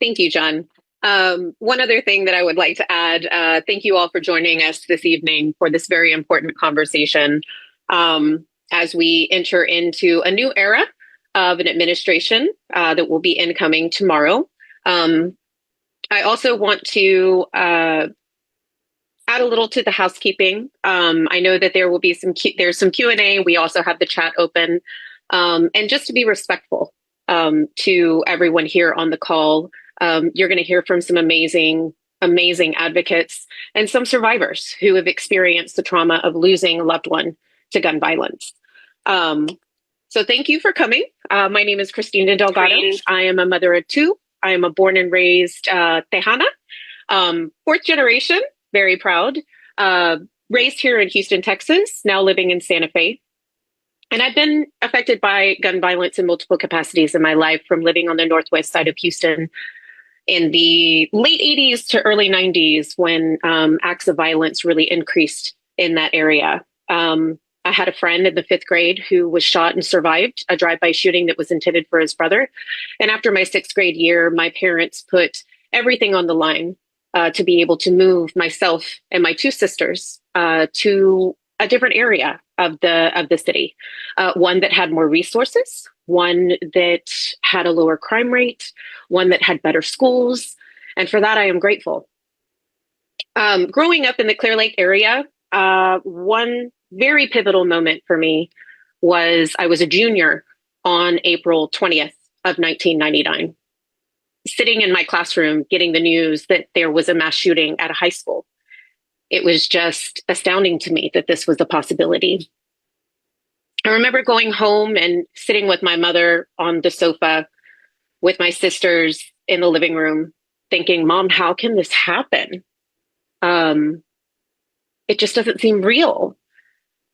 Thank you, John. One other thing that I would like to add, thank you all for joining us this evening for this very important conversation as we enter into a new era of an administration that will be incoming tomorrow. I also want to add a little to the housekeeping. I know that there will be there's some Q&A. We also have the chat open. And just to be respectful to everyone here on the call, you're going to hear from some amazing advocates and some survivors who have experienced the trauma of losing a loved one to gun violence. So thank you for coming. My name is Christina Delgado. I am a mother of two. I am a born and raised Tejana, fourth generation, very proud, raised here in Houston, Texas, now living in Santa Fe. And I've been affected by gun violence in multiple capacities in my life, from living on the northwest side of Houston in the late 80s to early 90s when acts of violence really increased in that area. I had a friend in the fifth grade who was shot and survived a drive-by shooting that was intended for his brother. And after my sixth grade year, my parents put everything on the line to be able to move myself and my two sisters to a different area of the city, one that had more resources, one that had a lower crime rate, one that had better schools. And for that, I am grateful. Growing up in the Clear Lake area, one very pivotal moment for me was I was a junior on April 20th of 1999, sitting in my classroom getting the news that there was a mass shooting at a high school. It was just astounding to me that this was a possibility. I remember going home and sitting with my mother on the sofa with my sisters in the living room thinking, Mom, how can this happen? It just doesn't seem real.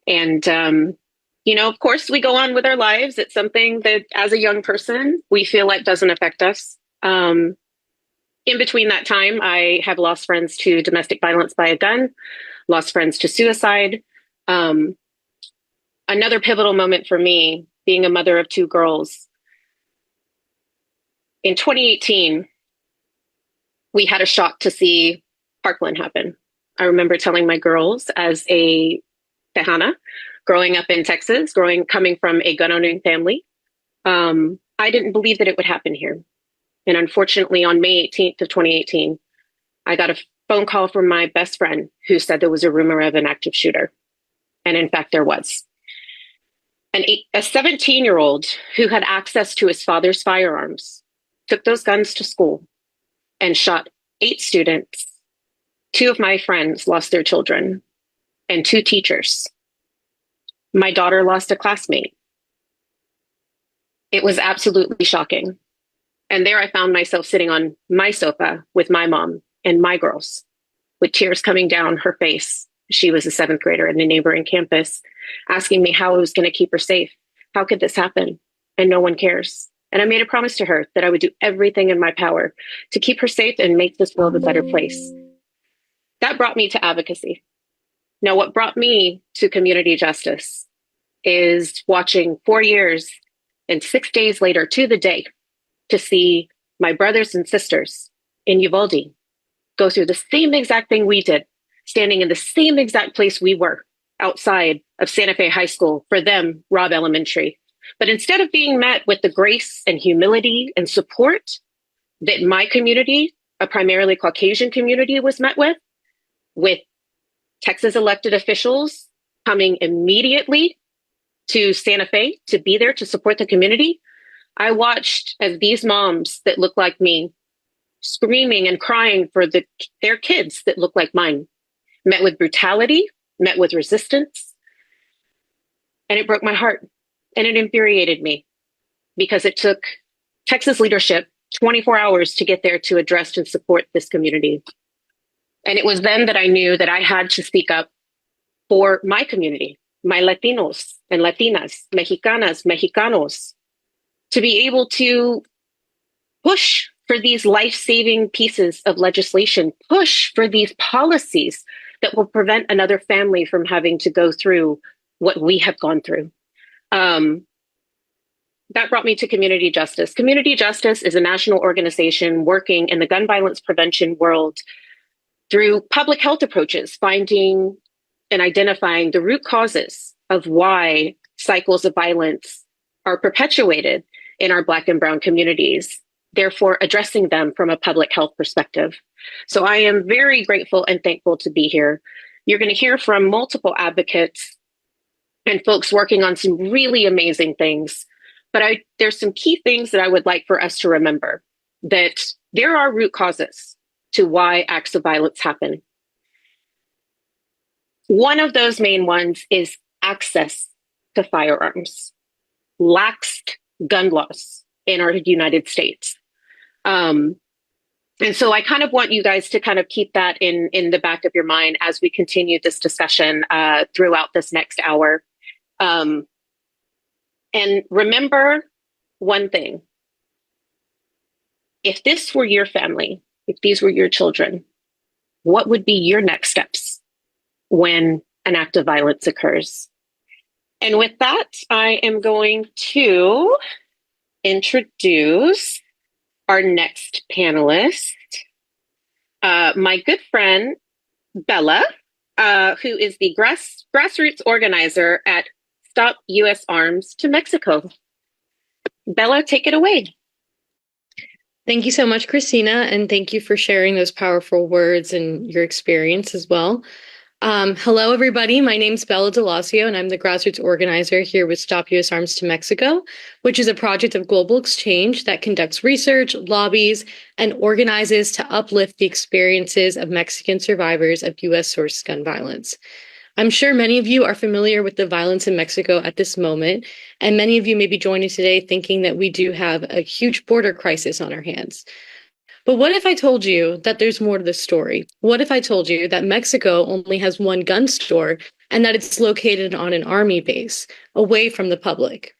And, of course, we go on with our lives. It's something that as a young person, we feel like doesn't affect us. In between that time, I have lost friends to domestic violence by a gun, lost friends to suicide. Another pivotal moment for me, being a mother of two girls. In 2018, we had a shock to see Parkland happen. I remember telling my girls as a Tejana, growing up in Texas, coming from a gun-owning family, I didn't believe that it would happen here. And unfortunately, on May 18th of 2018, I got a phone call from my best friend who said there was a rumor of an active shooter. And in fact, there was. A 17-year-old who had access to his father's firearms took those guns to school and shot 8 students. 2 of my friends lost their children, and 2 teachers. My daughter lost a classmate. It was absolutely shocking. And there I found myself sitting on my sofa with my mom and my girls, with tears coming down her face. She was a 7th grader in a neighboring campus, asking me how I was going to keep her safe. How could this happen? And no one cares. And I made a promise to her that I would do everything in my power to keep her safe and make this world a better place. That brought me to advocacy. Now, what brought me to community justice is watching 4 years and 6 days later to the day to see my brothers and sisters in Uvalde go through the same exact thing we did, standing in the same exact place we were outside of Santa Fe High School, for them, Robb Elementary. But instead of being met with the grace and humility and support that my community, a primarily Caucasian community, was met with Texas elected officials coming immediately to Santa Fe to be there to support the community, I watched as these moms that look like me, screaming and crying for their kids that look like mine, met with brutality, met with resistance. And it broke my heart and it infuriated me because it took Texas leadership 24 hours to get there to address and support this community. And it was then that I knew that I had to speak up for my community, my Latinos and Latinas, Mexicanas, Mexicanos, to be able to push for these life-saving pieces of legislation, push for these policies that will prevent another family from having to go through what we have gone through. that brought me to Community Justice. Community Justice is a national organization working in the gun violence prevention world through public health approaches, finding and identifying the root causes of why cycles of violence are perpetuated in our Black and Brown communities, therefore addressing them from a public health perspective. So I am very grateful and thankful to be here. You're going to hear from multiple advocates and folks working on some really amazing things. But there's some key things that I would like for us to remember, that there are root causes to why acts of violence happen. One of those main ones is access to firearms, laxed gun laws in our United States. And so I kind of want you guys to kind of keep that in the back of your mind as we continue this discussion throughout this next hour. And remember one thing. If this were your family, if these were your children, what would be your next steps when an act of violence occurs? And with that, I am going to introduce our next panelist, my good friend, Bella, who is the grassroots organizer at Stop U.S. Arms to Mexico. Bella, take it away. Thank you so much, Christina, and thank you for sharing those powerful words and your experience as well. Hello, everybody. My name's Bella Delasio, and I'm the grassroots organizer here with Stop U.S. Arms to Mexico, which is a project of global exchange that conducts research, lobbies, and organizes to uplift the experiences of Mexican survivors of U.S.-sourced gun violence. I'm sure many of you are familiar with the violence in Mexico at this moment, and many of you may be joining today thinking that we do have a huge border crisis on our hands. But what if I told you that there's more to the story? What if I told you that Mexico only has one gun store and that it's located on an army base, away from the public?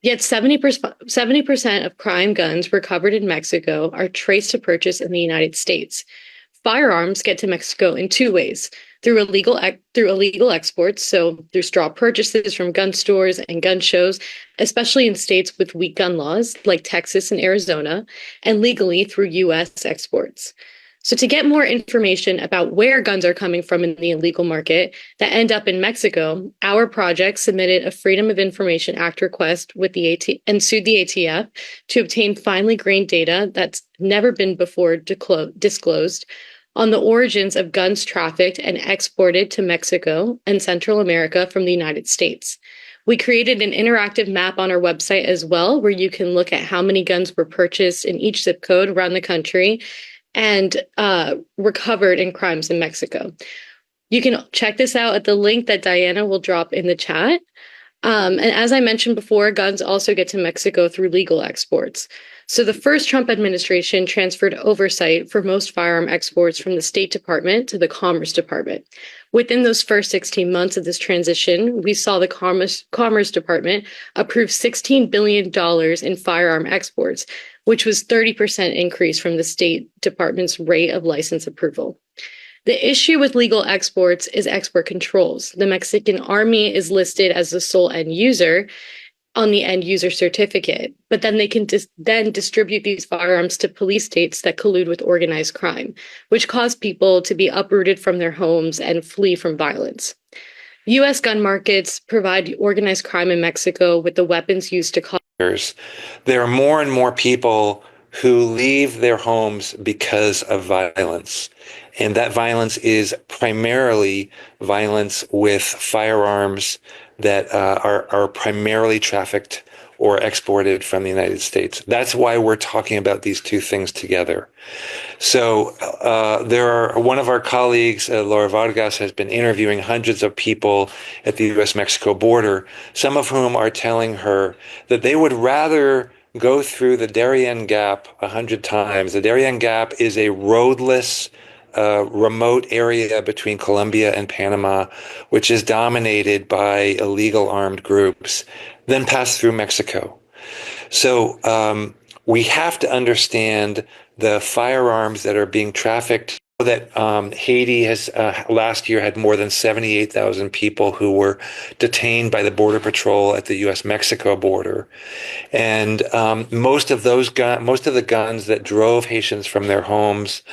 Yet 70% of crime guns recovered in Mexico are traced to purchase in the United States. Firearms get to Mexico in two ways: through illegal exports, so through straw purchases from gun stores and gun shows, especially in states with weak gun laws like Texas and Arizona, and legally through U.S. exports. So to get more information about where guns are coming from in the illegal market that end up in Mexico, our project submitted a Freedom of Information Act request with the and sued the ATF to obtain finely grained data that's never been before disclosed on the origins of guns trafficked and exported to Mexico and Central America from the United States. We created an interactive map on our website as well, where you can look at how many guns were purchased in each zip code around the country and recovered in crimes in Mexico. You can check this out at the link that Diana will drop in the chat. And as I mentioned before, guns also get to Mexico through legal exports. So the first Trump administration transferred oversight for most firearm exports from the State Department to the Commerce Department. Within those first 16 months of this transition, we saw the Commerce Department approve $16 billion in firearm exports, which was 30% increase from the State Department's rate of license approval. The issue with legal exports is export controls. The Mexican Army is listed as the sole end user on the end user certificate, but then they can then distribute these firearms to police states that collude with organized crime, which cause people to be uprooted from their homes and flee from violence. U.S. gun markets provide organized crime in Mexico with the weapons used to cause. There are more and more people who leave their homes because of violence. And that violence is primarily violence with firearms that are primarily trafficked or exported from the United States. That's why we're talking about these two things together. So one of our colleagues, Laura Vargas, has been interviewing hundreds of people at the U.S.-Mexico border, some of whom are telling her that they would rather go through the Darien Gap 100 times. The Darien Gap is a roadless, remote area between Colombia and Panama, which is dominated by illegal armed groups, then pass through Mexico. So we have to understand the firearms that are being trafficked that Haiti has last year had more than 78,000 people who were detained by the Border Patrol at the U.S.-Mexico border. And most of the guns that drove Haitians from their homes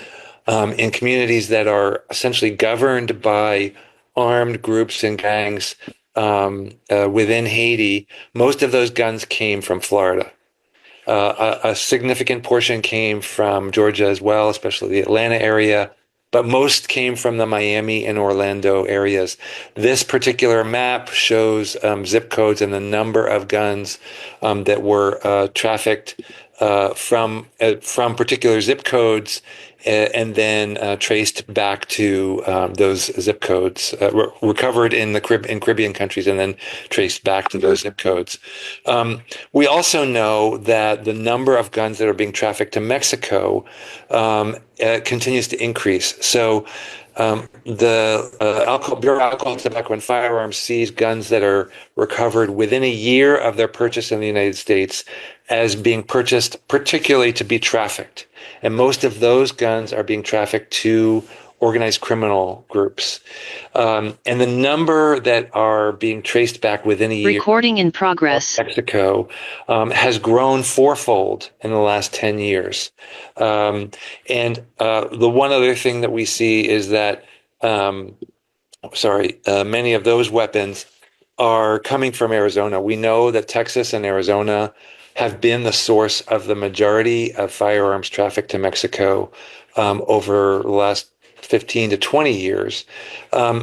in communities that are essentially governed by armed groups and gangs within Haiti, most of those guns came from Florida. A significant portion came from Georgia as well, especially the Atlanta area, but most came from the Miami and Orlando areas. This particular map shows zip codes and the number of guns that were trafficked from particular zip codes, and then traced back to those zip codes, recovered in the Caribbean countries, and then traced back to those zip codes. We also know that the number of guns that are being trafficked to Mexico continues to increase. So the Bureau of Alcohol, Tobacco, and Firearms sees guns that are recovered within a year of their purchase in the United States as being purchased particularly to be trafficked. And most of those guns are being trafficked to organized criminal groups. And the number that are being traced back within a year. Recording in progress. Mexico has grown fourfold in the last 10 years. And the one other thing that we see is that, many of those weapons are coming from Arizona. We know that Texas and Arizona have been the source of the majority of firearms traffic to Mexico over the last 15 to 20 years.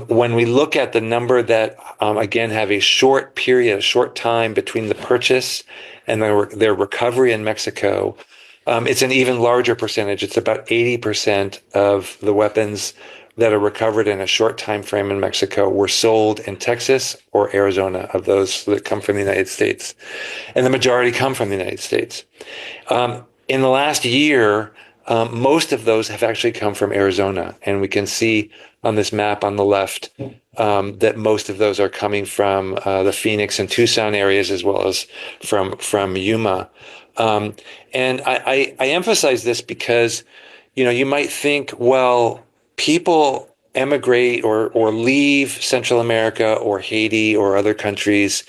When we look at the number that, again, have a short time between the purchase and their recovery in Mexico, it's an even larger percentage. It's about 80% of the weapons that are recovered in a short time frame in Mexico were sold in Texas or Arizona, of those that come from the United States. And the majority come from the United States. In the last year, most of those have actually come from Arizona. And we can see on this map on the left that most of those are coming from the Phoenix and Tucson areas, as well as from Yuma. And I emphasize this because, you might think, well, people emigrate or leave Central America or Haiti or other countries.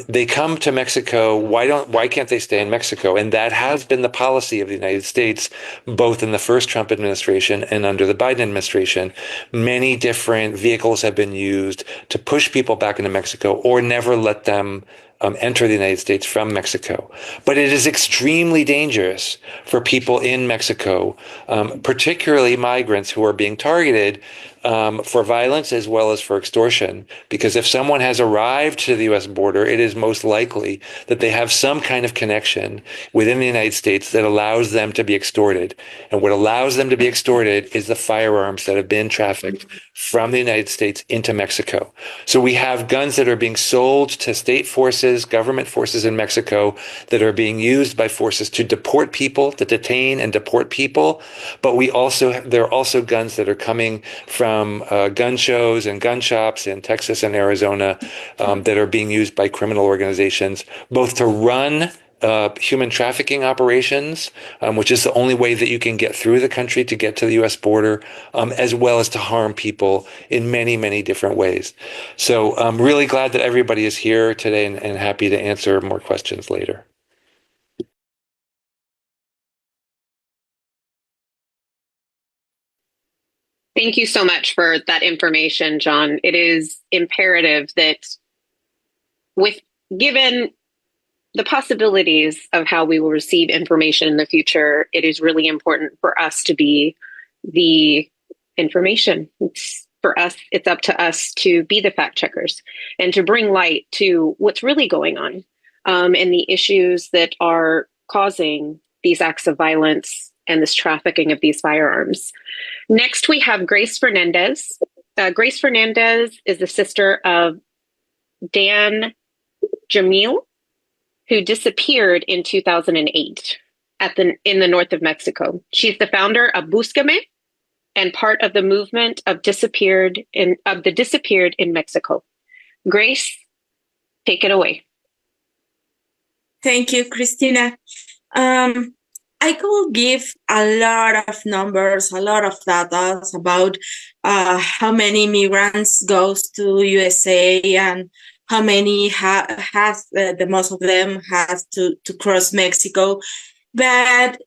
They come to Mexico. Why can't they stay in Mexico? And that has been the policy of the United States, both in the first Trump administration and under the Biden administration. Many different vehicles have been used to push people back into Mexico or never let them enter the United States from Mexico. But it is extremely dangerous for people in Mexico, particularly migrants who are being targeted for violence as well as for extortion. Because if someone has arrived to the U.S. border, it is most likely that they have some kind of connection within the United States that allows them to be extorted. And what allows them to be extorted is the firearms that have been trafficked from the United States into Mexico. So we have guns that are being sold to state forces, government forces in Mexico, that are being used by forces to deport people, to detain and deport people. But there are also guns that are coming from gun shows and gun shops in Texas and Arizona that are being used by criminal organizations, both to run human trafficking operations, which is the only way that you can get through the country to get to the U.S. border, as well as to harm people in many, many different ways. So I'm really glad that everybody is here today and happy to answer more questions later. Thank you so much for that information, John. It is imperative that given the possibilities of how we will receive information in the future, it is really important for us to be the information. It's up to us to be the fact checkers and to bring light to what's really going on, and the issues that are causing these acts of violence and this trafficking of these firearms. Next, we have Grace Fernández. Grace Fernández is the sister of Dan Jamil, who disappeared in 2008 in the north of Mexico. She's the founder of Búscame and part of the movement of the disappeared in Mexico. Grace, take it away. Thank you, Christina. I could give a lot of numbers, a lot of data about how many migrants goes to USA and how many has the most of them has to cross Mexico. But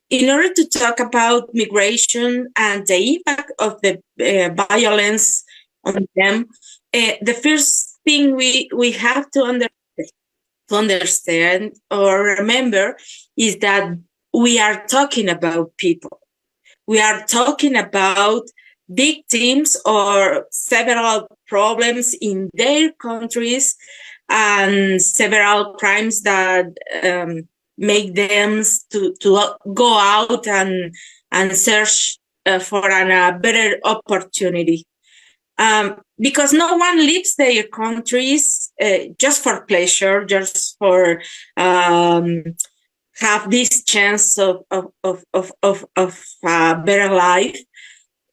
in order to talk about migration and the impact of the violence on them, the first thing we have to understand or remember is that we are talking about people. We are talking about victims or several problems in their countries and several crimes that make them to go out and search for a better opportunity. Because no one leaves their countries just for pleasure, just for have this chance of a better life.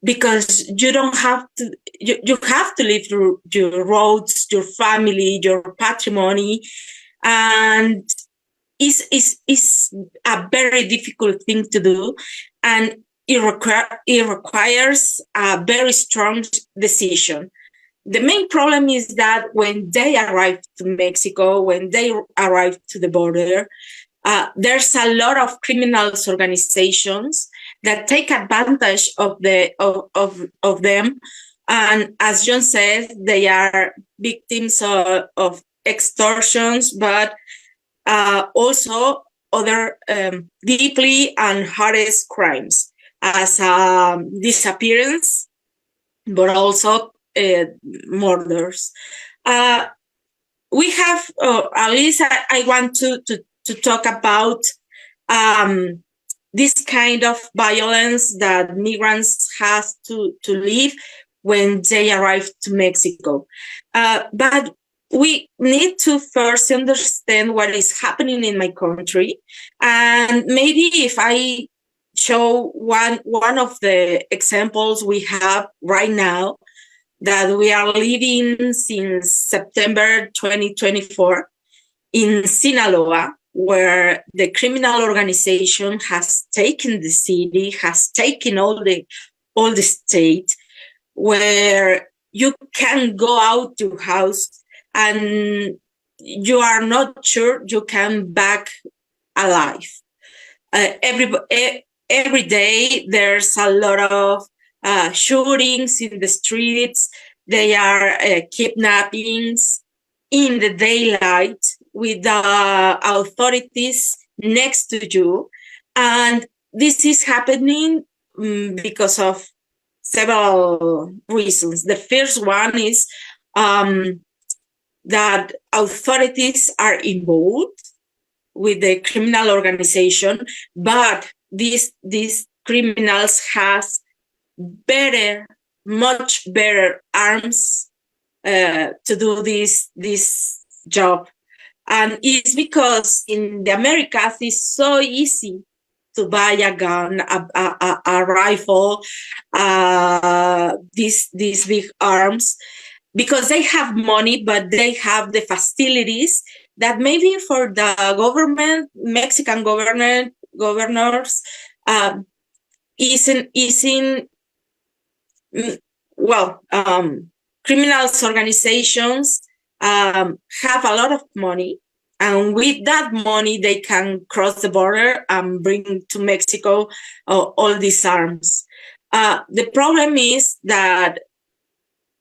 Because you don't have to, you have to live through your roads, your family, your patrimony, and it's a very difficult thing to do, and it requires a very strong decision. The main problem is that when they arrive to Mexico, when they arrive to the border, there's a lot of criminals organizations that take advantage of them, and as John says, they are victims of extortions, but also other deeply and hardest crimes, as disappearance, but also murders. We have, at least I want to talk about this kind of violence that migrants have to live when they arrive to Mexico. But we need to first understand what is happening in my country. And maybe if I show one of the examples we have right now that we are living since September 2024 in Sinaloa, where the criminal organization has taken the city, has taken all the state, where you can go out your house and you are not sure you can back alive. Every day there's a lot of shootings in the streets. There are kidnappings in the daylight with the authorities next to you. And this is happening because of several reasons. The first one is that authorities are involved with the criminal organization, but these criminals has much better arms to do this job. And it's because in the Americas it's so easy to buy a gun, a rifle, these big arms, because they have money, but they have the facilities that maybe for the government, Mexican governors, criminals organizations have a lot of money, and with that money they can cross the border and bring to Mexico all these arms. The problem is that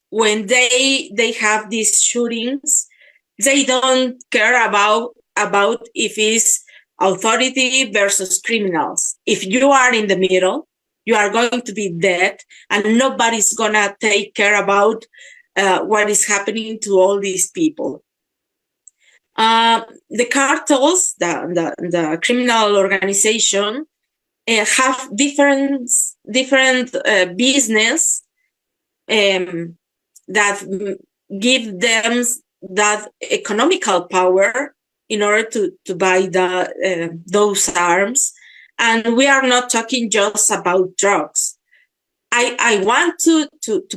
when they have these shootings, they don't care about if it's authority versus criminals. If you are in the middle, you are going to be dead, and nobody's gonna take care about what is happening to all these people. The cartels, the criminal organization, have different business that give them that economical power in order to buy those arms. And we are not talking just about drugs. I want to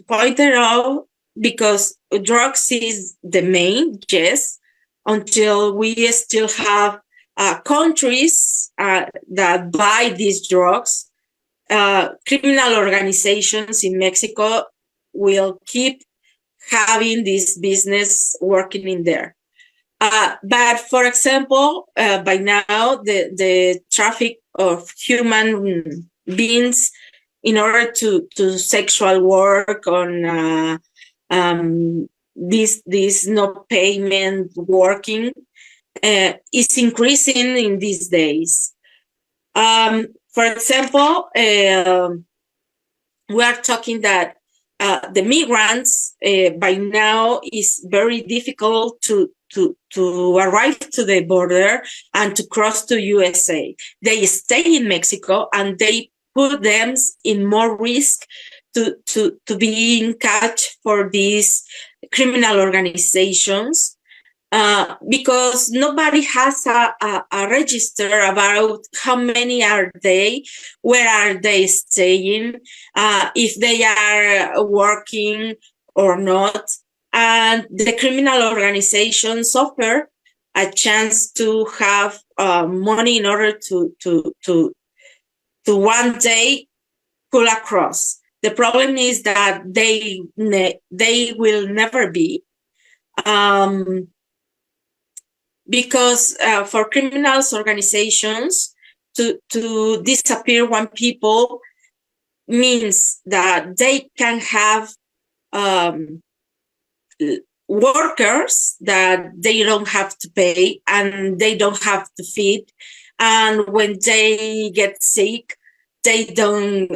point it out, because drugs is the main, yes, until we still have countries that buy these drugs, criminal organizations in Mexico will keep having this business working in there. But for example, by now, the traffic of human beings in order to sexual work on this no payment working is increasing in these days. For example, we are talking that the migrants by now is very difficult to arrive to the border and to cross to USA. They stay in Mexico and they put them in more risk to being catch for these criminal organizations. Because nobody has a register about how many are they, where are they staying, if they are working or not. And the criminal organizations offer a chance to have money in order to one day pull across. The problem is that they will never be. Because for criminals organizations to disappear one people means that they can have workers that they don't have to pay and they don't have to feed. And when they get sick, they don't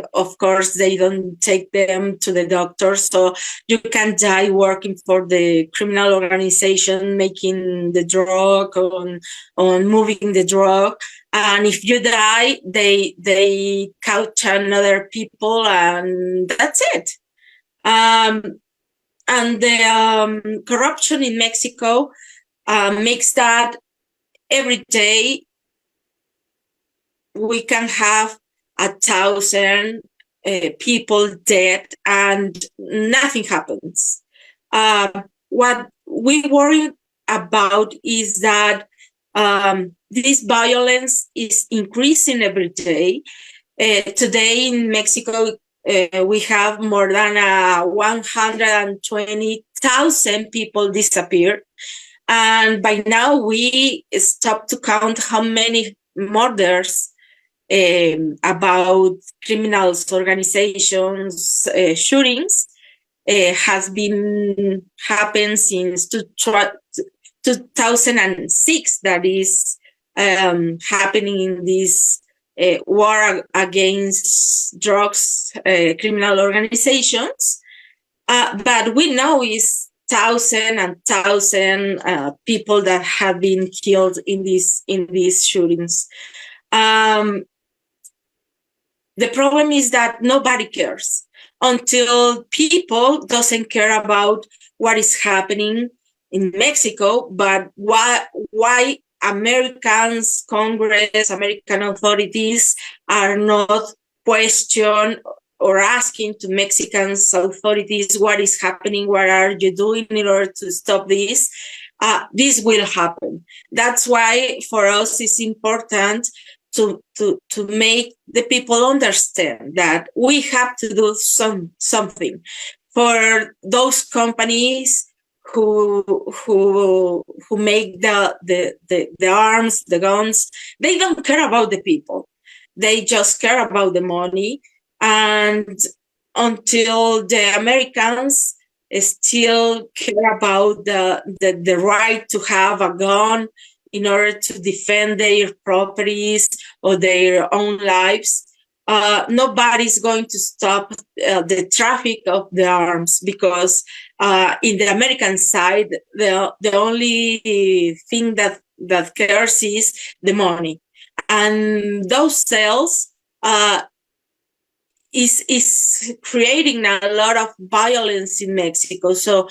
take them to the doctor. So you can die working for the criminal organization, making the drug, on moving the drug. And if you die, they couch another people and that's it. And the corruption in Mexico makes that every day we can have 1,000 people dead and nothing happens. What we worry about is that this violence is increasing every day. Today in Mexico, we have more than 120,000 people disappeared. And by now we stopped to count how many murders about criminals organizations shootings has been happened since 2006. That is happening in this war against drugs criminal organizations. But we know is 1,000 and 1,000 people that have been killed in these shootings. The problem is that nobody cares until people doesn't care about what is happening in Mexico, but why Americans, Congress, American authorities are not questioning or asking to Mexican authorities what is happening, what are you doing in order to stop this? This will happen. That's why for us it's important to make the people understand that we have to do something for those companies who make the arms, the guns. They don't care about the people. They just care about the money. And until the Americans still care about the right to have a gun in order to defend their properties or their own lives, nobody's going to stop the traffic of the arms, because in the American side, the only thing that cares is the money. And those sales is creating a lot of violence in Mexico. So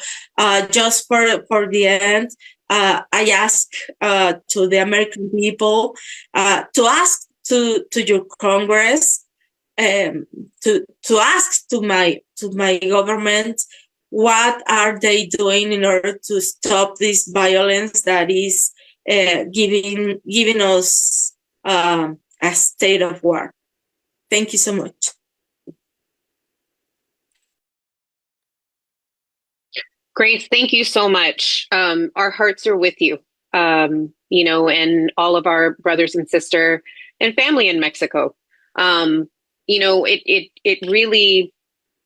just for the end, I ask to the American people to ask to your Congress, to ask to my government, what are they doing in order to stop this violence that is giving us a state of war. Thank you so much. Grace, thank you so much. Our hearts are with you, and all of our brothers and sister and family in Mexico. It really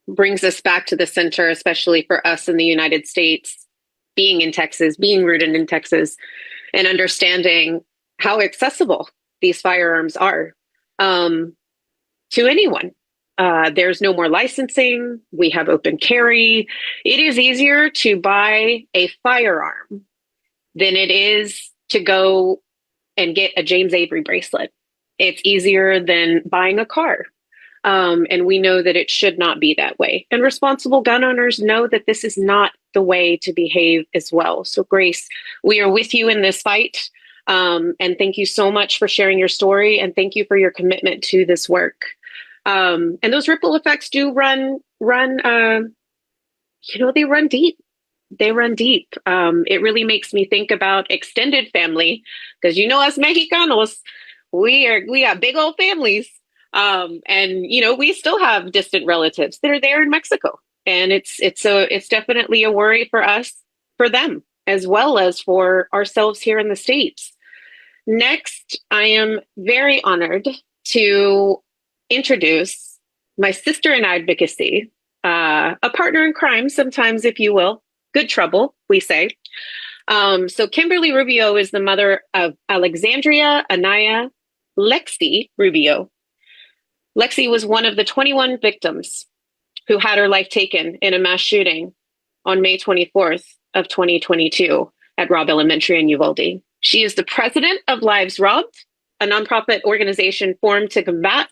brings us back to the center, especially for us in the United States, being in Texas, being rooted in Texas, and understanding how accessible these firearms are to anyone. There's no more licensing. We have open carry. It is easier to buy a firearm than it is to go and get a James Avery bracelet. It's easier than buying a car. And we know that it should not be that way. And responsible gun owners know that this is not the way to behave as well. So Grace, we are with you in this fight. And thank you so much for sharing your story. And thank you for your commitment to this work. And those ripple effects do they run deep. They run deep. It really makes me think about extended family, because us Mexicanos, we have big old families. And we still have distant relatives that are there in Mexico. And it's definitely a worry for us, for them, as well as for ourselves here in the States. Next, I am very honored to introduce my sister in advocacy, a partner in crime, sometimes, if you will, good trouble, we say. So Kimberly Rubio is the mother of Alexandria Anaya Lexi Rubio. Lexi was one of the 21 victims who had her life taken in a mass shooting on May 24th of 2022 at Robb Elementary in Uvalde. She is the president of Lives Robbed, a nonprofit organization formed to combat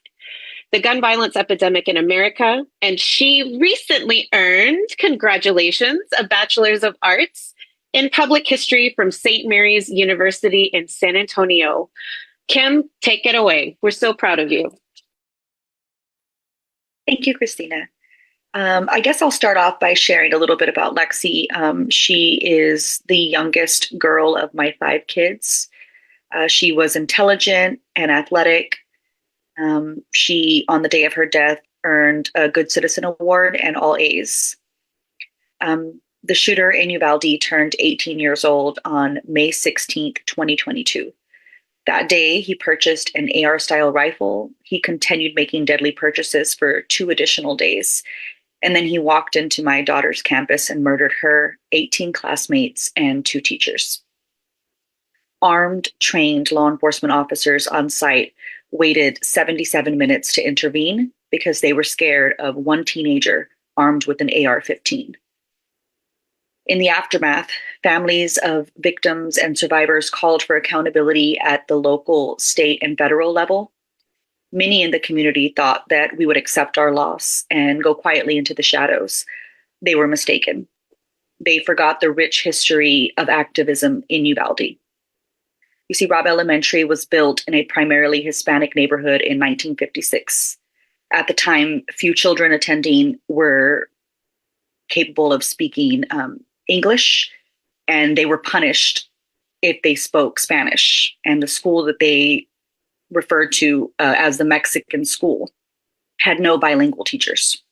the gun violence epidemic in America. And she recently earned, congratulations, a Bachelor's of Arts in Public History from St. Mary's University in San Antonio. Kim, take it away. We're so proud of you. Thank you, Christina. I guess I'll start off by sharing a little bit about Lexi. She is the youngest girl of my 5 kids. She was intelligent and athletic. She, on the day of her death, earned a Good Citizen Award and all A's. The shooter in Uvalde turned 18 years old on May 16th, 2022. That day, he purchased an AR-style rifle. He continued making deadly purchases for 2 additional days. And then he walked into my daughter's campus and murdered her, 18 classmates, and 2 teachers. Armed, trained law enforcement officers on site waited 77 minutes to intervene because they were scared of one teenager armed with an AR-15. In the aftermath, families of victims and survivors called for accountability at the local, state, and federal level. Many in the community thought that we would accept our loss and go quietly into the shadows. They were mistaken. They forgot the rich history of activism in Uvalde. You see, Robb Elementary was built in a primarily Hispanic neighborhood in 1956. At the time, few children attending were capable of speaking English, and they were punished if they spoke Spanish. And the school that they referred to as the Mexican school had no bilingual teachers.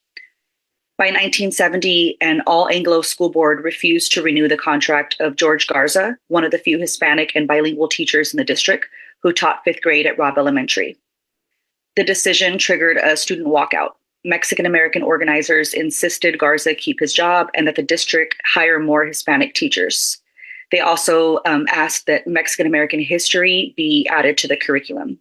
By 1970, an all-Anglo school board refused to renew the contract of George Garza, one of the few Hispanic and bilingual teachers in the district who taught 5th grade at Robb Elementary. The decision triggered a student walkout. Mexican-American organizers insisted Garza keep his job and that the district hire more Hispanic teachers. They also asked that Mexican-American history be added to the curriculum.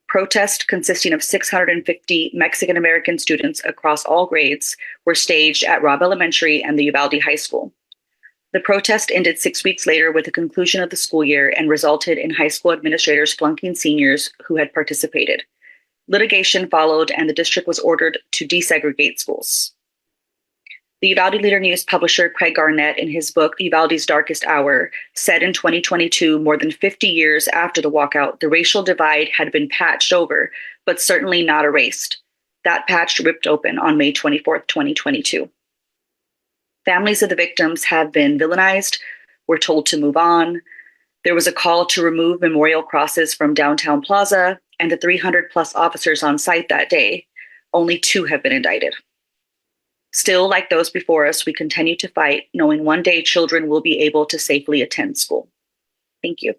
Protests consisting of 650 Mexican-American students across all grades were staged at Robb Elementary and the Uvalde High School. The protest ended 6 weeks later with the conclusion of the school year and resulted in high school administrators flunking seniors who had participated. Litigation followed, and the district was ordered to desegregate schools. The Uvalde Leader News publisher Craig Garnett, in his book Uvalde's Darkest Hour, said in 2022, more than 50 years after the walkout, the racial divide had been patched over, but certainly not erased. That patch ripped open on May 24th, 2022. Families of the victims have been villainized, were told to move on. There was a call to remove memorial crosses from downtown Plaza, and the 300 plus officers on site that day, only 2 have been indicted. Still, like those before us, we continue to fight, knowing one day children will be able to safely attend school. Thank you.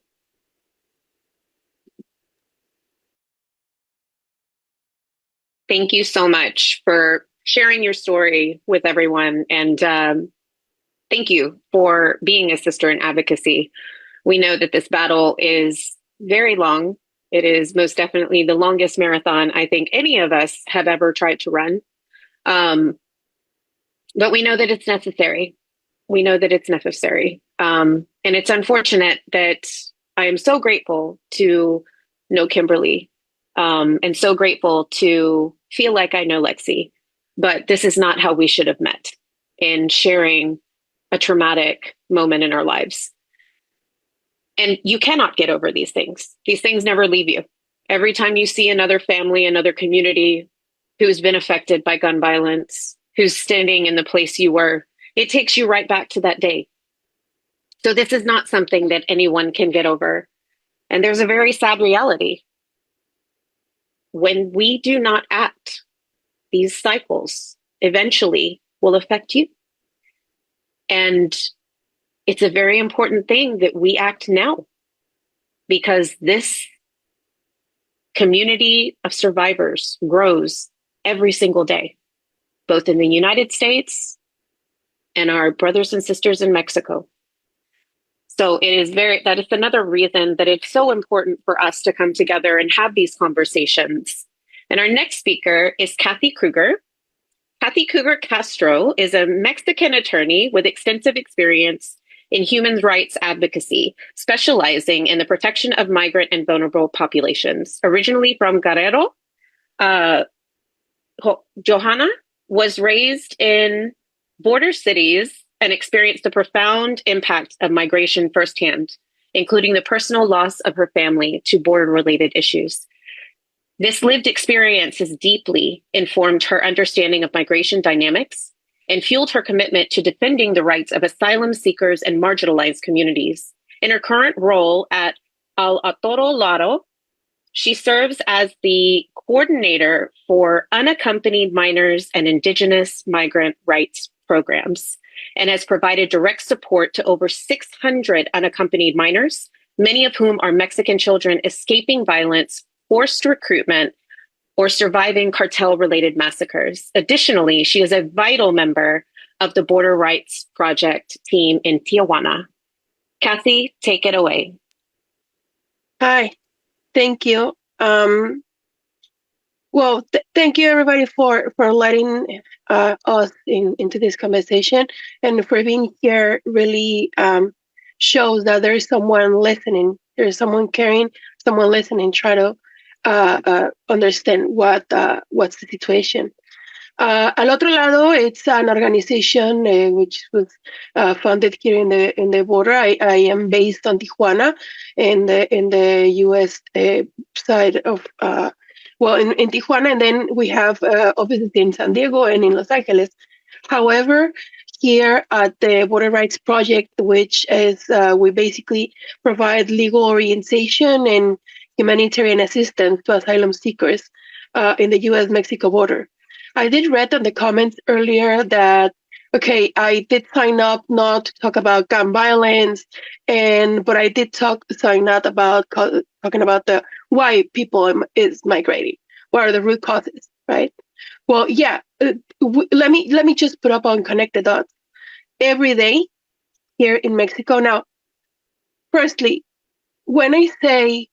Thank you so much for sharing your story with everyone. And thank you for being a sister in advocacy. We know that this battle is very long. It is most definitely the longest marathon I think any of us have ever tried to run. But we know that it's necessary. We know that it's necessary. And it's unfortunate that I am so grateful to know Kimberly, and so grateful to feel like I know Lexi. But this is not how we should have met in sharing a traumatic moment in our lives. And you cannot get over these things. These things never leave you. Every time you see another family, another community who's been affected by gun violence, who's standing in the place you were, it takes you right back to that day. So this is not something that anyone can get over. And there's a very sad reality. When we do not act, these cycles eventually will affect you. And it's a very important thing that we act now, because this community of survivors grows every single day, both in the United States and our brothers and sisters in Mexico. So that is another reason that it's so important for us to come together and have these conversations. And our next speaker is Kathy Kruger. Kathy Kruger Castro is a Mexican attorney with extensive experience in human rights advocacy, specializing in the protection of migrant and vulnerable populations. Originally from Guerrero, Johanna was raised in border cities and experienced the profound impact of migration firsthand, including the personal loss of her family to border-related issues. This lived experience has deeply informed her understanding of migration dynamics and fueled her commitment to defending the rights of asylum seekers and marginalized communities. In her current role at Otro, Lado, she serves as the coordinator for unaccompanied minors and indigenous migrant rights programs, and has provided direct support to over 600 unaccompanied minors, many of whom are Mexican children escaping violence, forced recruitment, or surviving cartel-related massacres. Additionally, she is a vital member of the Border Rights Project team in Tijuana. Kathy, take it away. Hi, thank you. Thank you everybody for letting us into this conversation, and for being here. Really shows that there is someone listening. There is someone caring, someone listening, try to understand what's the situation. Al Otro Lado, it's an organization which was founded here in the border. I am based on Tijuana, in the U.S. Side of in Tijuana, and then we have offices in San Diego and in Los Angeles. However, here at the Border Rights Project, which is we basically provide legal orientation and humanitarian assistance to asylum seekers in the U.S.-Mexico border. I did read in the comments earlier that, okay, I did sign up not to talk about gun violence, but I did sign up about talking about the why people is migrating. What are the root causes, right? Well, yeah. Let me just put up on connected dots. Every day here in Mexico now. Firstly, when I say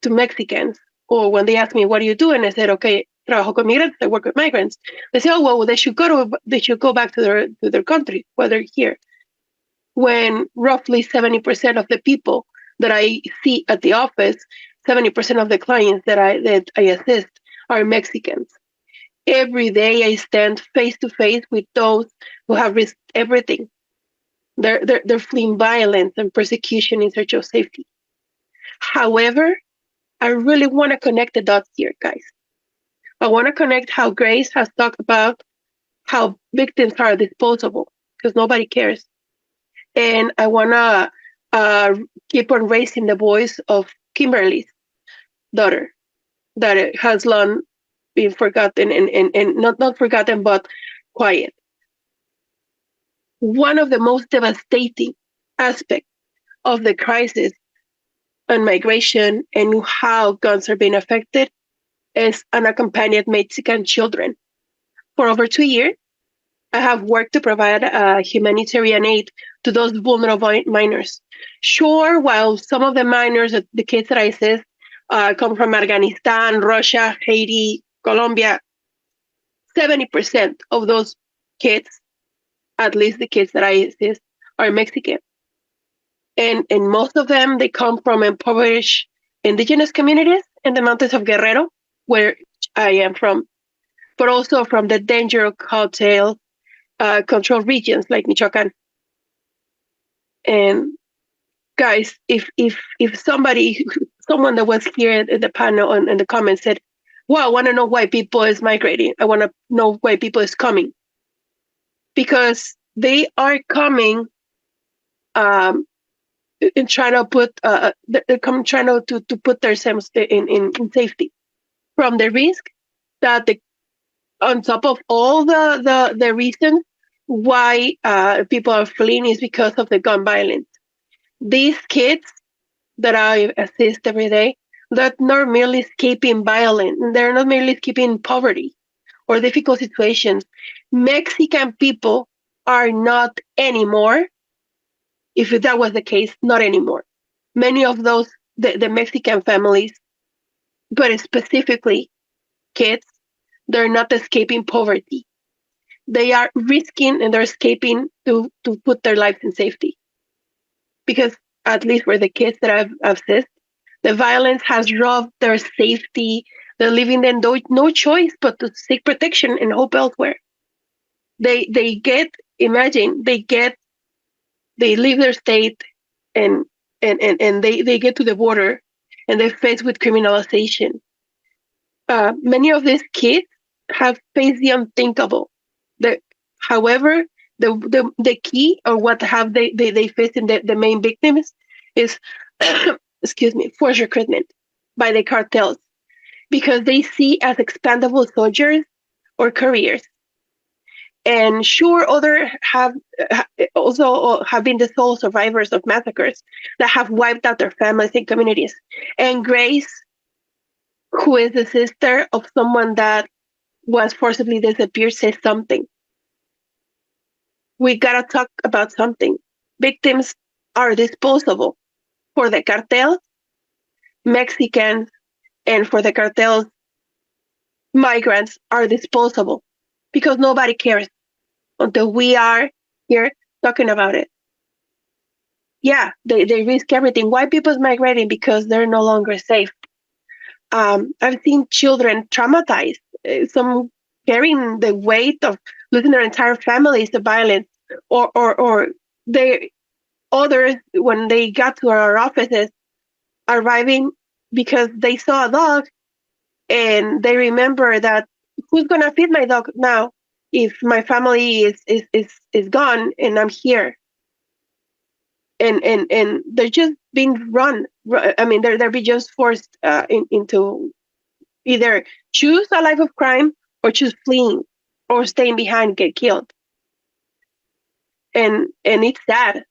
to Mexicans, or when they ask me, what do you do? And I said, okay, trabajo con migrantes, I work with migrants. They say, oh, well, they should go back to their country, while they're here. When roughly 70% of the people that I see at the office, 70% of the clients that I assist are Mexicans. Every day I stand face to face with those who have risked everything. They're fleeing violence and persecution in search of safety. However, I really want to connect the dots here, guys. I want to connect how Grace has talked about how victims are disposable because nobody cares. And I want to keep on raising the voice of Kimberly's daughter that has long been forgotten and not forgotten, but quiet. One of the most devastating aspects of the crisis on migration and how guns are being affected is unaccompanied Mexican children. For over 2 years, I have worked to provide humanitarian aid to those vulnerable minors. Sure, while some of the minors, the kids that I assist, come from Afghanistan, Russia, Haiti, Colombia, 70% of those kids, at least the kids that I assist, are Mexican. And most of them, they come from impoverished indigenous communities in the mountains of Guerrero, where I am from, but also from the danger cartel controlled regions like Michoacan. And guys, if someone that was here in the panel in the comments said, "Well, I want to know why people is migrating. I want to know why people is coming," because they are coming and trying to put trying to put themselves in safety from the risk that on top of all the reasons why people are fleeing is because of the gun violence. These kids that I assist every day, they're not merely escaping violence. They're not merely escaping poverty or difficult situations. Mexican people are not anymore. If that was the case, not anymore. Many of those, the Mexican families, but specifically kids, they're not escaping poverty. They are risking and they're escaping to put their lives in safety. Because at least for the kids that I've assisted, the violence has robbed their safety. They're leaving them no choice but to seek protection and hope elsewhere. They leave their state and they get to the border and they're faced with criminalization. Many of these kids have faced the unthinkable. However, the key or what have they faced in the main victims is forced recruitment by the cartels because they see as expendable soldiers or careers. And sure, others have also have been the sole survivors of massacres that have wiped out their families and communities. And Grace, who is the sister of someone that was forcibly disappeared, says something. We gotta talk about something. Victims are disposable. For the cartels, Mexicans, and for the cartels, migrants are disposable because nobody cares until we are here talking about it. Yeah, they risk everything. Why people's migrating? Because they're no longer safe. I've seen children traumatized, some carrying the weight of losing their entire families to violence, or others, when they got to our offices, arriving because they saw a dog and they remember that who's going to feed my dog now if my family is gone and I'm here? And they're just being run. I mean, they're being just forced into either choose a life of crime or choose fleeing or staying behind and get killed. And it's sad.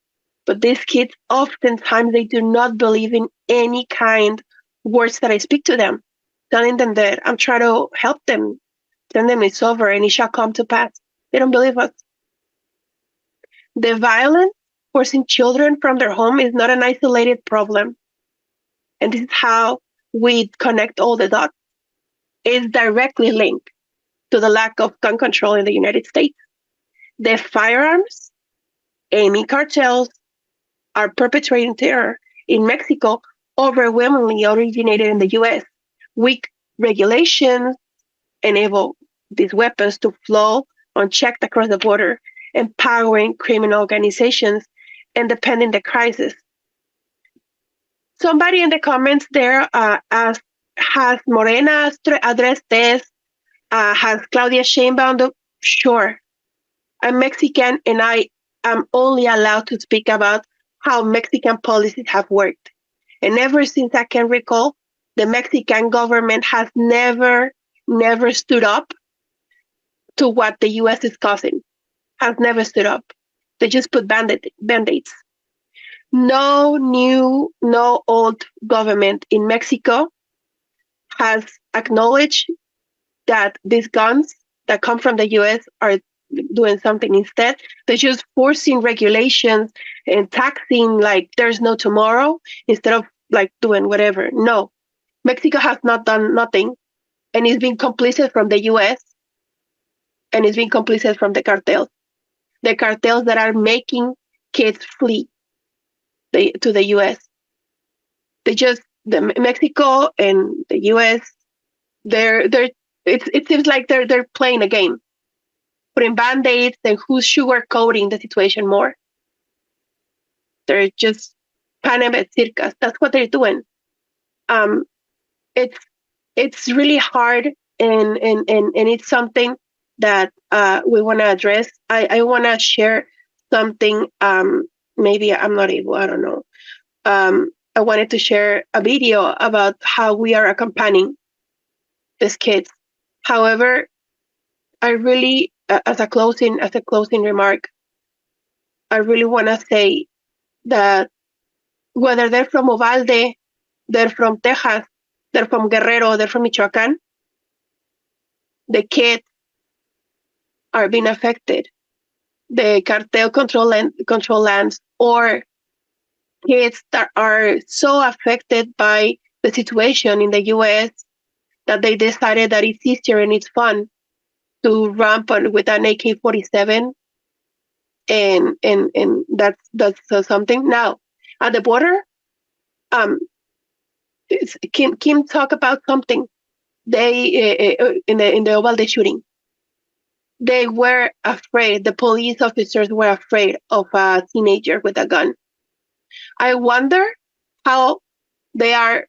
But these kids, oftentimes, they do not believe in any kind words that I speak to them, telling them that I'm trying to help them, telling them it's over and it shall come to pass. They don't believe us. The violence forcing children from their home is not an isolated problem. And this is how we connect all the dots. It's directly linked to the lack of gun control in the United States. The firearms aiming cartels are perpetrating terror in Mexico overwhelmingly originated in the U.S. Weak regulations enable these weapons to flow unchecked across the border, empowering criminal organizations and depending the crisis. Somebody in the comments there asked, has Morena addressed this? Has Claudia Sheinbaum? Sure. I'm Mexican and I am only allowed to speak about how Mexican policies have worked. And ever since I can recall, the Mexican government has never stood up to what the U.S. is causing. Has never stood up. They just put band-aids. No new, no old government in Mexico has acknowledged that these guns that come from the U.S. are doing something instead. They're just forcing regulations and taxing like there's no tomorrow instead of like doing whatever. No, Mexico has not done nothing, and it's been complicit from the U.S. and it's been complicit from the cartels that are making kids flee to the U.S. Mexico and the U.S. It seems like they're playing a game, putting band-aids and who's sugarcoating the situation more. They're just panem et circus. That's what they're doing. It's really hard, and it's something that we want to address. I want to share something. Maybe I'm not able. I don't know. I wanted to share a video about how we are accompanying these kids. However, I really, as a closing remark, I really want to say that whether they're from Uvalde, they're from Texas, they're from Guerrero, they're from Michoacan, the kids are being affected. The cartel control lands, or kids that are so affected by the situation in the U.S. that they decided that it's easier and it's fun to ramp on with an AK-47, and that's something. Now at the border, Kim talked about something. They in the Uvalde shooting, they were afraid. The police officers were afraid of a teenager with a gun. I wonder how they are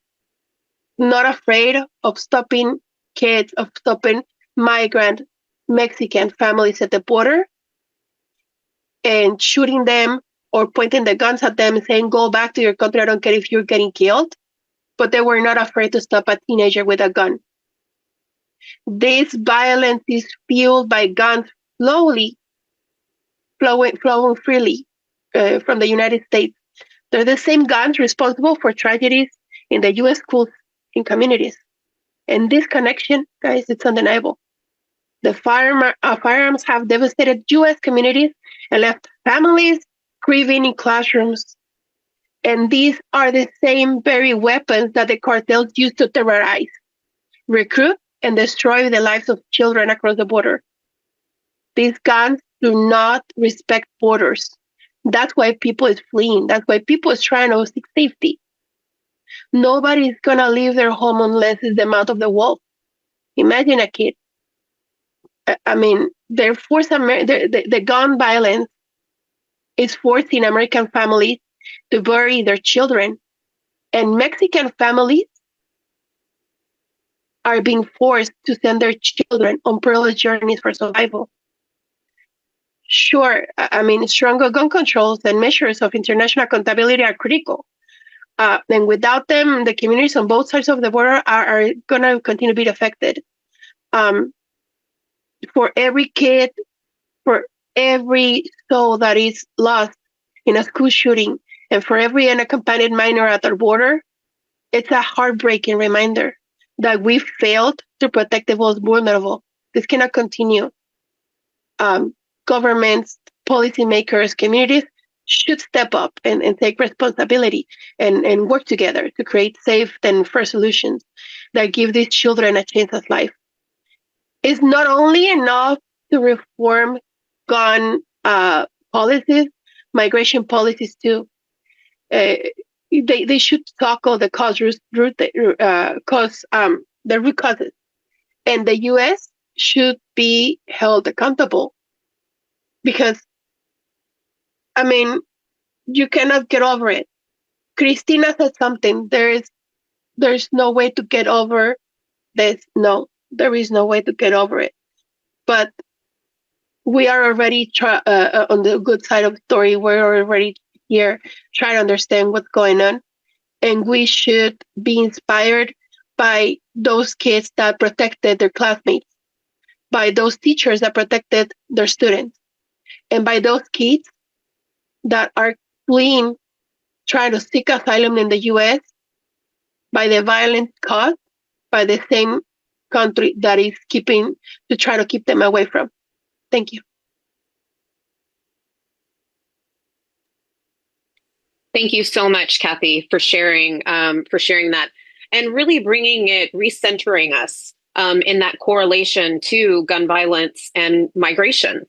not afraid of stopping kids, of stopping migrant Mexican families at the border and shooting them or pointing the guns at them and saying, go back to your country, I don't care if you're getting killed. But they were not afraid to stop a teenager with a gun. This violence is fueled by guns slowly flowing freely from the United States. They're the same guns responsible for tragedies in the U.S. schools and communities. And this connection, guys, it's undeniable. The firearms have devastated U.S. communities and left families grieving in classrooms. And these are the same very weapons that the cartels use to terrorize, recruit, and destroy the lives of children across the border. These guns do not respect borders. That's why people is fleeing. That's why people is trying to seek safety. Nobody's gonna leave their home unless it's the mouth of the wolf. Imagine a kid. I mean, the gun violence is forcing American families to bury their children, and Mexican families are being forced to send their children on perilous journeys for survival. Sure, I mean, stronger gun controls and measures of international accountability are critical. And without them, the communities on both sides of the border are going to continue to be affected. For every kid, for every soul that is lost in a school shooting, and for every unaccompanied minor at our border, it's a heartbreaking reminder that we failed to protect the most vulnerable. This cannot continue. Governments, policymakers, communities should step up and take responsibility and work together to create safe and fair solutions that give these children a chance at life. It's not only enough to reform gun policies, migration policies too. They should tackle the the root causes, and the U.S. should be held accountable, because, I mean, you cannot get over it. Christina said something. There's no way to get over this. No, there is no way to get over it. But we are already on the good side of the story. We're already here try to understand what's going on. And we should be inspired by those kids that protected their classmates, by those teachers that protected their students, and by those kids that are fleeing, trying to seek asylum in the U.S. by the violence caused by the same country that is try to keep them away from. Thank you. Thank you so much, Kathy, for sharing that and really recentering us in that correlation to gun violence and migration.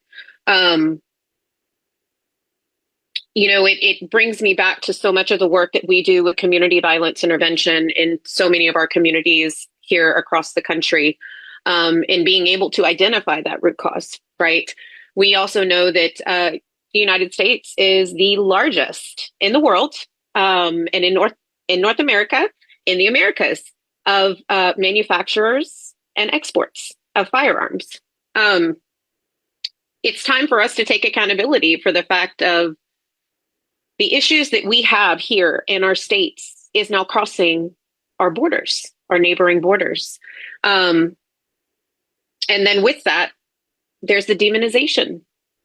It brings me back to so much of the work that we do with community violence intervention in so many of our communities here across the country, in being able to identify that root cause, right? We also know that the United States is the largest in the world, and in North America, in the Americas, of manufacturers and exports of firearms. It's time for us to take accountability for the fact of the issues that we have here in our states is now crossing our borders, our neighboring borders. And then with that, there's the demonization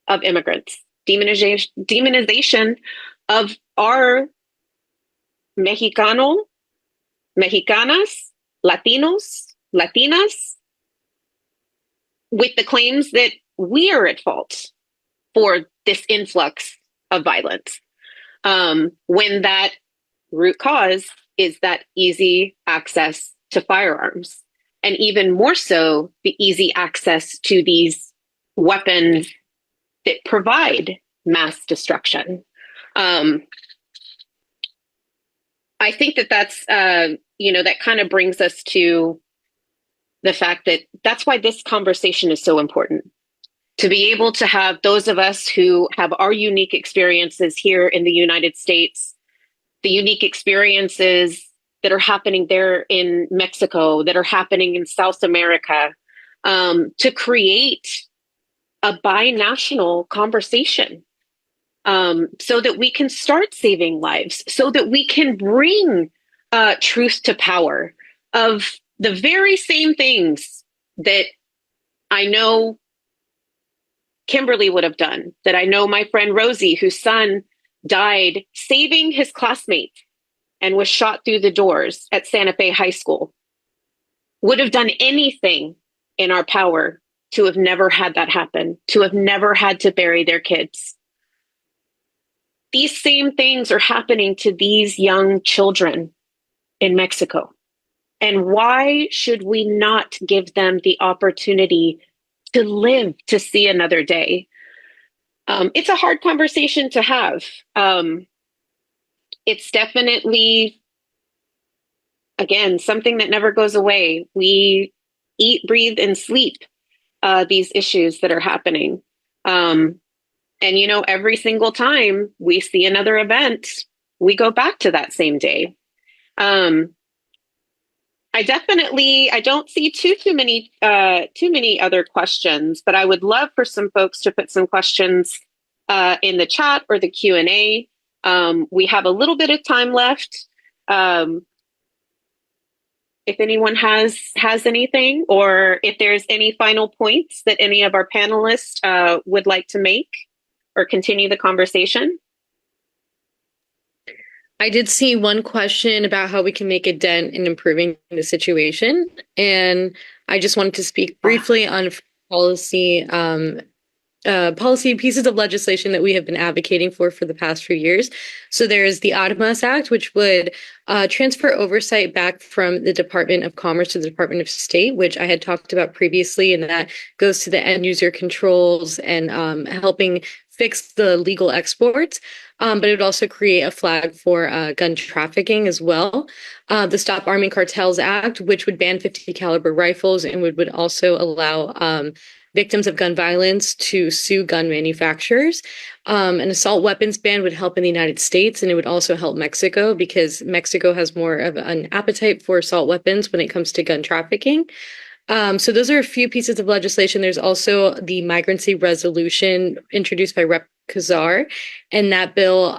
of immigrants, demonization of our Mexicanas, Latinos, Latinas, with the claims that we are at fault for this influx of violence. When that root cause is that easy access to firearms, and even more so, the easy access to these weapons that provide mass destruction. I think that's, that kind of brings us to the fact that that's why this conversation is so important. To be able to have those of us who have our unique experiences here in the United States, the unique experiences that are happening there in Mexico, that are happening in South America, to create a binational conversation, so that we can start saving lives, so that we can bring truth to power of the very same things that I know Kimberly would have done, that I know my friend Rosie, whose son died saving his classmate and was shot through the doors at Santa Fe High School, would have done anything in our power to have never had that happen, to have never had to bury their kids. These same things are happening to these young children in Mexico. And why should we not give them the opportunity to live to see another day? It's a hard conversation to have. It's definitely, again, something that never goes away. We eat, breathe, and sleep these issues that are happening. And, every single time we see another event, we go back to that same day. I don't see too many other questions, but I would love for some folks to put some questions in the chat or the Q&A. We have a little bit of time left. If anyone has anything, or if there's any final points that any of our panelists would like to make or continue the conversation. I did see one question about how we can make a dent in improving the situation. And I just wanted to speak briefly on policy pieces of legislation that we have been advocating for the past few years. So there's the Armas Act, which would transfer oversight back from the Department of Commerce to the Department of State, which I had talked about previously, and that goes to the end user controls and helping fix the legal exports. But it would also create a flag for gun trafficking as well. The Stop Arming Cartels Act, which would ban 50 caliber rifles and would also allow victims of gun violence to sue gun manufacturers. An assault weapons ban would help in the United States, and it would also help Mexico because Mexico has more of an appetite for assault weapons when it comes to gun trafficking. So those are a few pieces of legislation. There's also the migrancy resolution introduced by Khazar, and that bill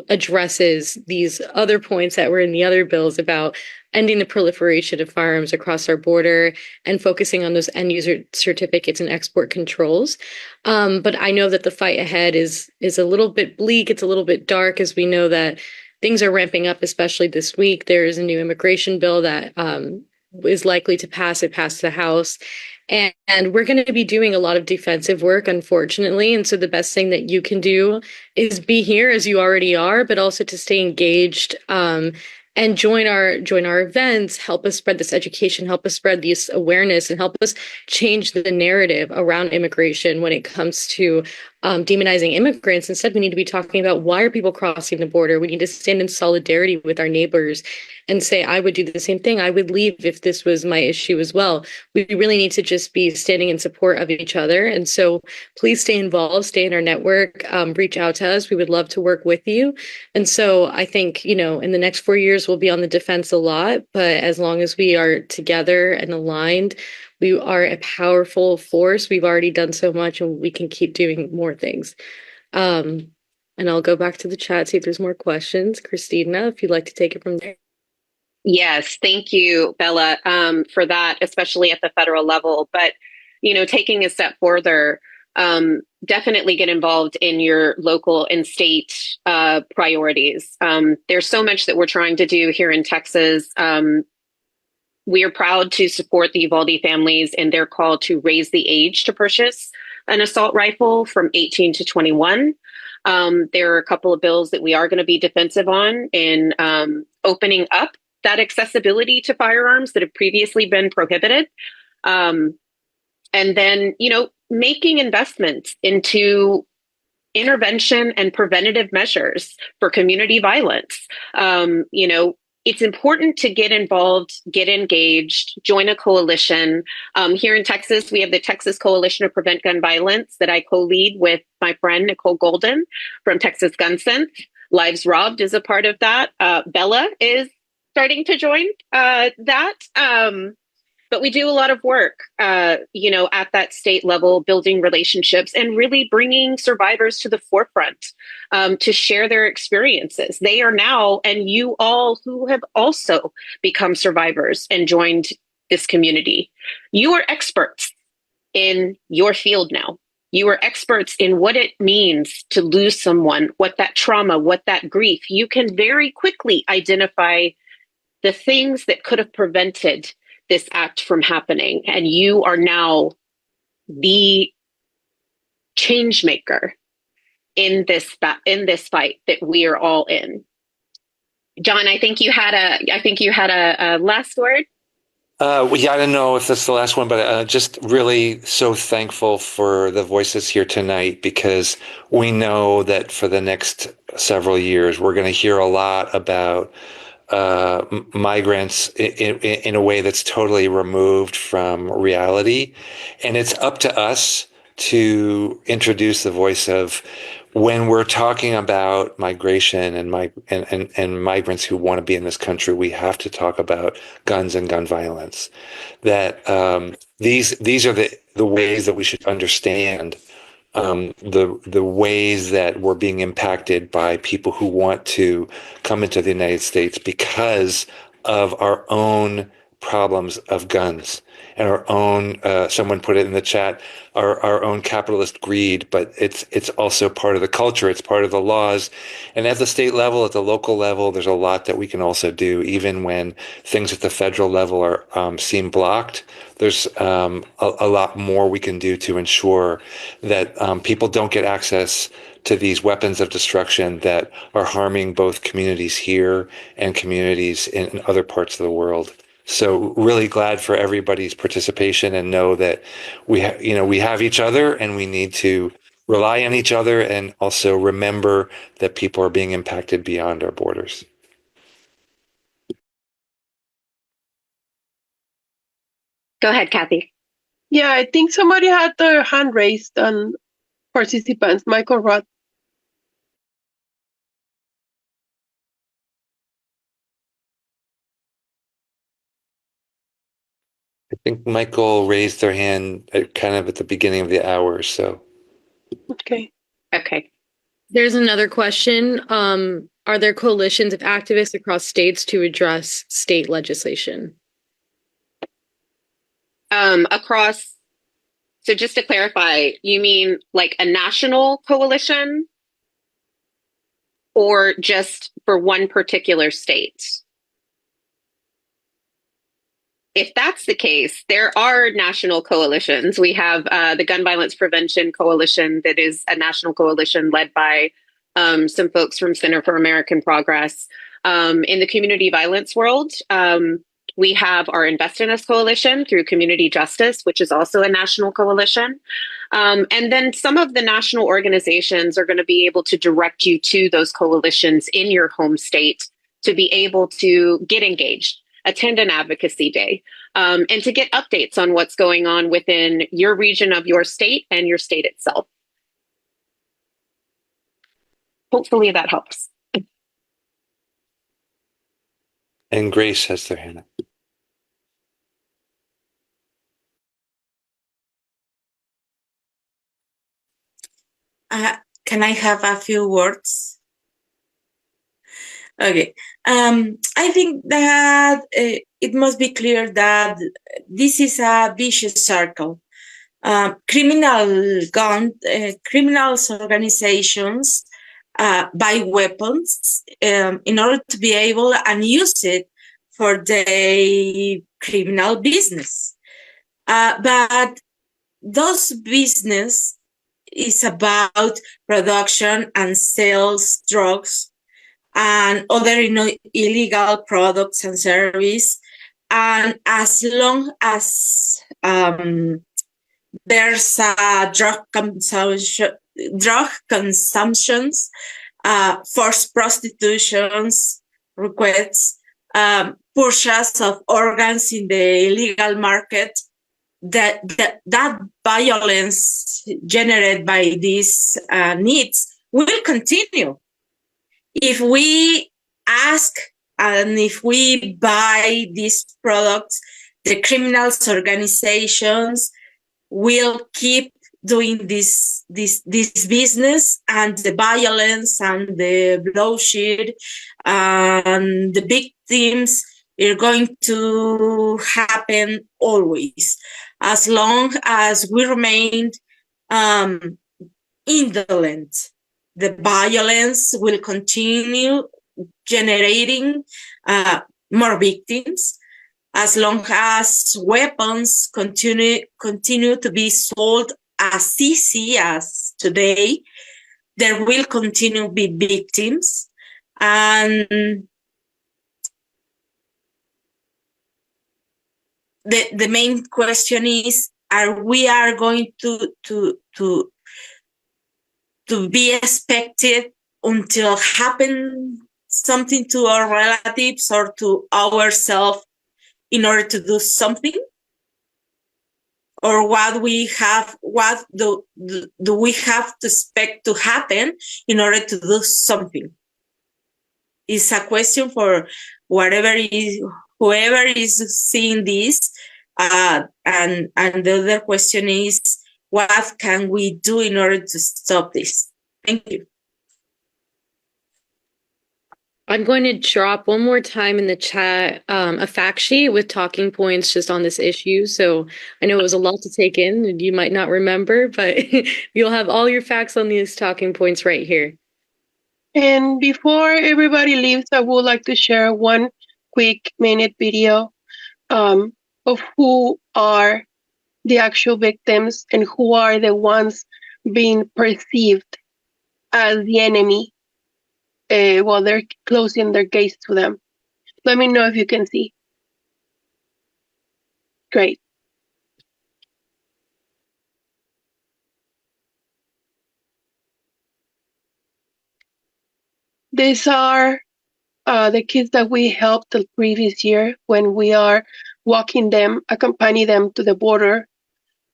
addresses these other points that were in the other bills about ending the proliferation of firearms across our border and focusing on those end user certificates and export controls. But I know that the fight ahead is a little bit bleak. It's a little bit dark, as we know that things are ramping up, especially this week. There is a new immigration bill that is likely to pass. It passed the House. And we're going to be doing a lot of defensive work, unfortunately. And so the best thing that you can do is be here as you already are, but also to stay engaged and join our events, help us spread this education, help us spread this awareness, and help us change the narrative around immigration when it comes to demonizing immigrants. Instead, we need to be talking about why are people crossing the border. We need to stand in solidarity with our neighbors and say, I would do the same thing. I would leave if this was my issue as well. We really need to just be standing in support of each other. And so please stay involved, stay in our network, reach out to us. We would love to work with you. And so I think, in the next 4 years, we'll be on the defense a lot. But as long as we are together and aligned, we are a powerful force. We've already done so much, and we can keep doing more things. And I'll go back to the chat, see if there's more questions. Christina, if you'd like to take it from there. Yes, thank you, Bella, for that, especially at the federal level. But, taking a step further, definitely get involved in your local and state priorities. There's so much that we're trying to do here in Texas. We are proud to support the Uvalde families in their call to raise the age to purchase an assault rifle from 18 to 21. There are a couple of bills that we are going to be defensive on in opening up that accessibility to firearms that have previously been prohibited. And then, making investments into intervention and preventative measures for community violence. It's important to get involved, get engaged, join a coalition. Here in Texas, we have the Texas Coalition to Prevent Gun Violence that I co-lead with my friend Nicole Golden from Texas Gun Sense. Lives Robbed is a part of that. Bella is starting to join that. But we do a lot of work, at that state level, building relationships and really bringing survivors to the forefront to share their experiences. They are now, and you all who have also become survivors and joined this community, you are experts in your field now. You are experts in what it means to lose someone, what that trauma, what that grief. You can very quickly identify the things that could have prevented this act from happening. And you are now the change maker in this fight that we are all in. John, I think you had a last word. I don't know if that's the last one, but just really so thankful for the voices here tonight, because we know that for the next several years, we're going to hear a lot about migrants in a way that's totally removed from reality. And it's up to us to introduce the voice of, when we're talking about migration and migrants who want to be in this country, we have to talk about guns and gun violence. That these are the ways that we should understand the ways that we're being impacted by people who want to come into the United States because of our own problems of guns and our own, someone put it in the chat, our own capitalist greed, but it's also part of the culture, it's part of the laws. And at the state level, at the local level, there's a lot that we can also do, even when things at the federal level are seem blocked. There's a lot more we can do to ensure that people don't get access to these weapons of destruction that are harming both communities here and communities in other parts of the world. So really glad for everybody's participation, and know that we have each other, and we need to rely on each other, and also remember that people are being impacted beyond our borders. Go ahead, Kathy. Yeah, I think somebody had their hand raised on participants. Michael Roth. I think Michael raised their hand kind of at the beginning of the hour. So. Okay. Okay. There's another question. Are there coalitions of activists across states to address state legislation? So just to clarify, you mean like a national coalition or just for one particular state? If that's the case, there are national coalitions. We have the Gun Violence Prevention Coalition, that is a national coalition led by some folks from Center for American Progress. In the community violence world, we have our Invest in Us coalition through Community Justice, which is also a national coalition. And then some of the national organizations are going to be able to direct you to those coalitions in your home state to be able to get engaged, attend an advocacy day, and to get updates on what's going on within your region of your state and your state itself. Hopefully that helps. And Grace has their hand up. Can I have a few words? Okay. I think that it must be clear that this is a vicious circle. Criminals organizations buy weapons in order to be able and use it for their criminal business. But those business is about production and sales drugs and other illegal products and service. And as long as there's drug consumptions, forced prostitutions, requests, purchase of organs in the illegal market, that violence generated by these needs will continue. If we ask and if we buy these products, the criminals organizations will keep doing this business, and the violence and the bloodshed and the victims are going to happen always, as long as we remain indolent. The violence will continue generating more victims. As long as weapons continue to be sold as easy as today, there will continue to be victims. And the main question is, are we going to be expected until happen something to our relatives or to ourselves in order to do something? Or what do we have to expect to happen in order to do something? It's a question for whoever is seeing this. And the other question is, what can we do in order to stop this? Thank you. I'm going to drop one more time in the chat a fact sheet with talking points just on this issue. So I know it was a lot to take in and you might not remember, but you'll have all your facts on these talking points right here. And before everybody leaves, I would like to share one quick minute video of who are the actual victims and who are the ones being perceived as the enemy while they're closing their gaze to them. Let me know if you can see. Great. These are the kids that we helped the previous year when we are walking them, accompany them to the border,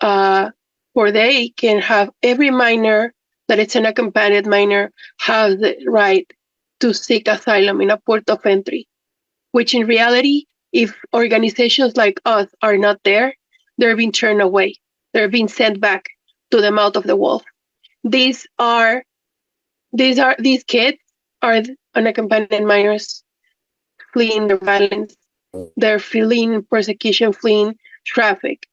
where they can have every minor that it's an accompanied minor has the right to seek asylum in a port of entry, which in reality, if organizations like us are not there, they're being turned away. They're being sent back to the mouth of the wolf. These are These kids are unaccompanied minors fleeing the violence. They're fleeing persecution, fleeing traffic.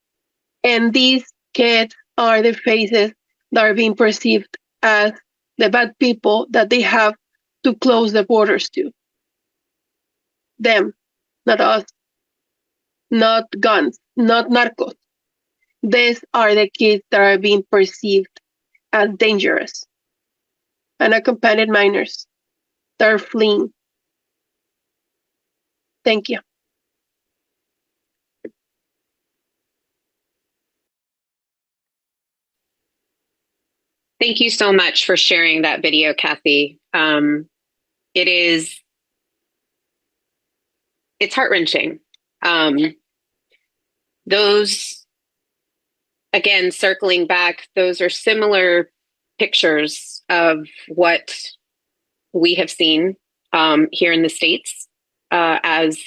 And these kids are the faces that are being perceived as the bad people that they have to close the borders to. Them, not us, not guns, not narcos. These are the kids that are being perceived as dangerous. Unaccompanied minors that are fleeing. Thank you. Thank you so much for sharing that video, Kathy. It's heart-wrenching. Those, again, circling back, those are similar pictures of what we have seen here in the States as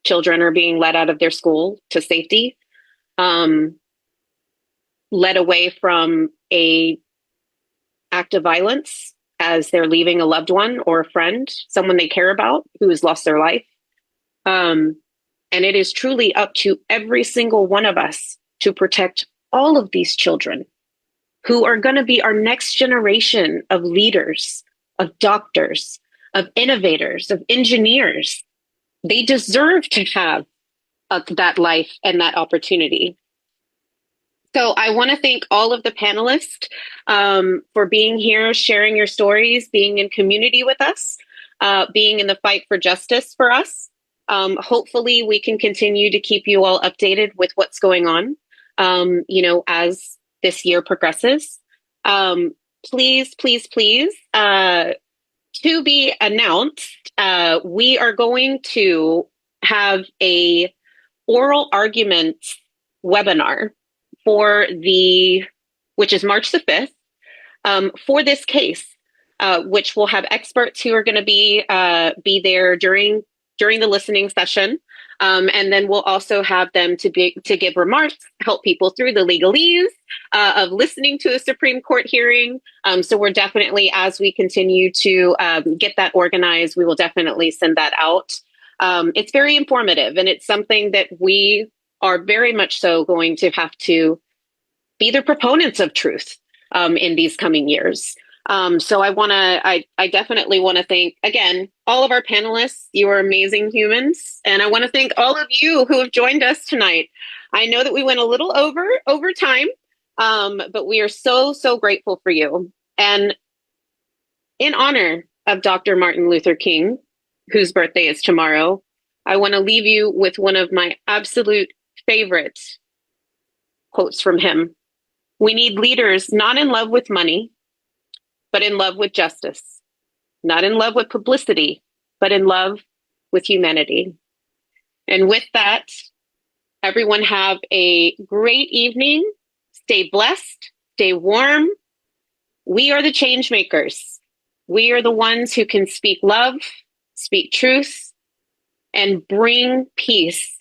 children are being led out of their school to safety, led away from a act of violence as they're leaving a loved one or a friend, someone they care about who has lost their life. And it is truly up to every single one of us to protect all of these children who are going to be our next generation of leaders, of doctors, of innovators, of engineers. They deserve to have that life and that opportunity. So I want to thank all of the panelists for being here, sharing your stories, being in community with us, being in the fight for justice for us. Hopefully we can continue to keep you all updated with what's going on, as this year progresses. Please, to be announced, we are going to have a oral arguments webinar which is March the 5th, for this case, which will have experts who are going to be there during the listening session. And then we'll also have them to give remarks, help people through the legalese of listening to a Supreme Court hearing. So we're definitely, as we continue to get that organized, we will definitely send that out. It's very informative, and it's something that we are very much so going to have to be the proponents of truth in these coming years. So I definitely want to thank, again, all of our panelists. You are amazing humans. And I want to thank all of you who have joined us tonight. I know that we went a little over time, but we are so, so grateful for you. And in honor of Dr. Martin Luther King, whose birthday is tomorrow, I want to leave you with one of my absolute favorite quotes from him. We need leaders not in love with money, but in love with justice, not in love with publicity, but in love with humanity. And with that, everyone have a great evening. Stay blessed, stay warm. We are the change makers. We are the ones who can speak love, speak truth, and bring peace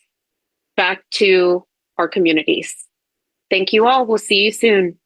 back to our communities. Thank you all. We'll see you soon.